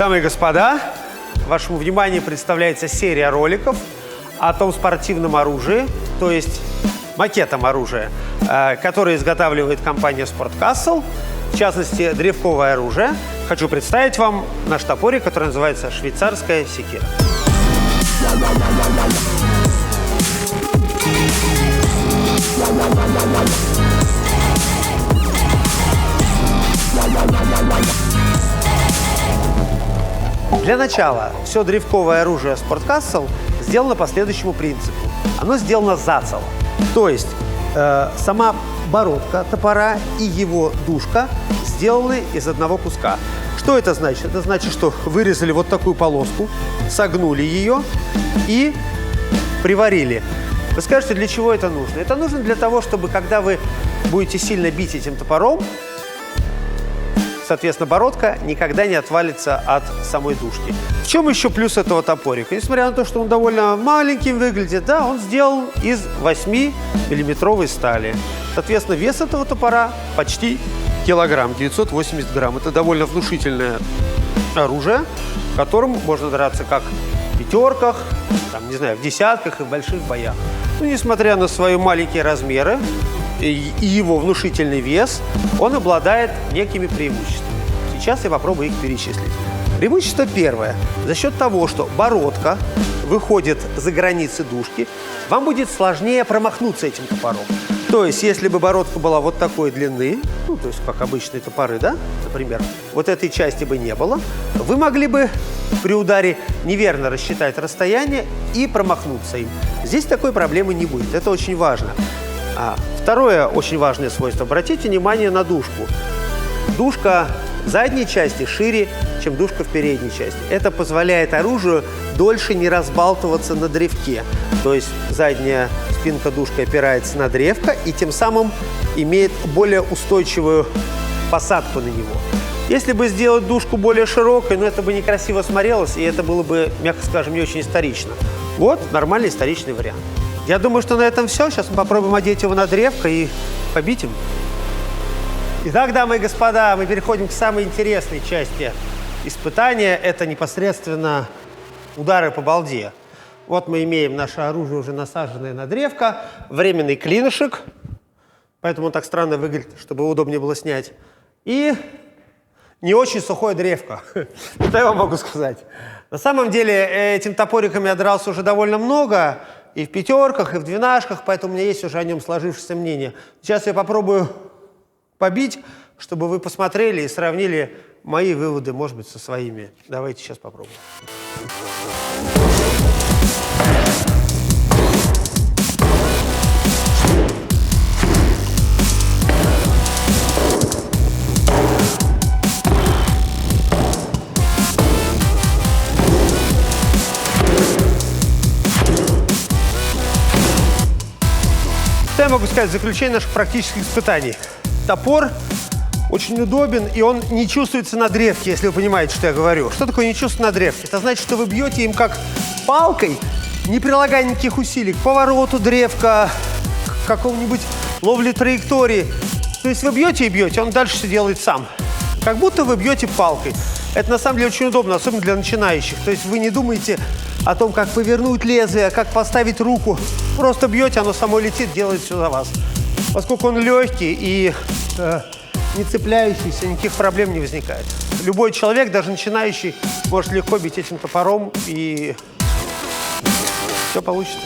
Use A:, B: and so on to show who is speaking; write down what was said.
A: Дамы и господа, вашему вниманию представляется серия роликов о том спортивном оружии, то есть макетом оружия, которое изготавливает компания Sport Castle, в частности, древковое оружие. Хочу представить вам наш топорик, который называется швейцарская секира. Для начала все древковое оружие Sport Castle сделано по следующему принципу. Оно сделано зацело. То есть сама бородка топора и его дужка сделаны из одного куска. Что это значит? Это значит, что вырезали вот такую полоску, согнули ее и приварили. Вы скажете, для чего это нужно? Это нужно для того, чтобы когда вы будете сильно бить этим топором, соответственно, бородка никогда не отвалится от самой дужки. В чем еще плюс этого топорика? Несмотря на то, что он довольно маленьким выглядит, да, он сделан из 8-миллиметровой стали. Соответственно, вес этого топора почти килограмм, 980 грамм. Это довольно внушительное оружие, которым можно драться как в пятерках, там, не знаю, в десятках и в больших боях. Но, несмотря на свои маленькие размеры и его внушительный вес, он обладает некими преимуществами. Сейчас я попробую их перечислить. Преимущество первое. За счет того, что бородка выходит за границы дужки, вам будет сложнее промахнуться этим топором. То есть, если бы бородка была вот такой длины, ну, то есть, как обычные топоры, да, например, вот этой части бы не было, вы могли бы при ударе неверно рассчитать расстояние и промахнуться им. Здесь такой проблемы не будет. Это очень важно. Второе очень важное свойство. Обратите внимание на дужку. Дужка в задней части шире, чем дужка в передней части. Это позволяет оружию дольше не разбалтываться на древке. То есть задняя спинка дужки опирается на древко и тем самым имеет более устойчивую посадку на него. Если бы сделать дужку более широкой, это бы некрасиво смотрелось, и это было бы, мягко скажем, не очень исторично. Вот нормальный историчный вариант. Я думаю, что на этом все. Сейчас мы попробуем одеть его на древко и побить им. Итак, дамы и господа, мы переходим к самой интересной части испытания. Это непосредственно удары по балде. Вот мы имеем наше оружие, уже насаженное на древко, временный клинышек, поэтому он так странно выглядит, чтобы удобнее было снять, и не очень сухое древко. Это я вам могу сказать. На самом деле этим топориком я дрался уже довольно много, и в пятерках, и в двенашках, поэтому у меня есть уже о нем сложившееся мнение. Сейчас я попробую побить, чтобы вы посмотрели и сравнили мои выводы, может быть, со своими. Давайте сейчас попробуем. Что я могу сказать в заключение наших практических испытаний? Топор очень удобен, и он не чувствуется на древке, если вы понимаете, что я говорю. Что такое не чувствуется на древке? Это значит, что вы бьете им как палкой, не прилагая никаких усилий к повороту древка, к какому-нибудь ловле траектории. То есть вы бьете и бьете, он дальше все делает сам. Как будто вы бьете палкой. Это на самом деле очень удобно, особенно для начинающих. То есть вы не думаете о том, как повернуть лезвие, как поставить руку. Просто бьете, оно само летит, делает все за вас. Поскольку он легкий и не цепляющийся, никаких проблем не возникает. Любой человек, даже начинающий, может легко бить этим топором, и все получится.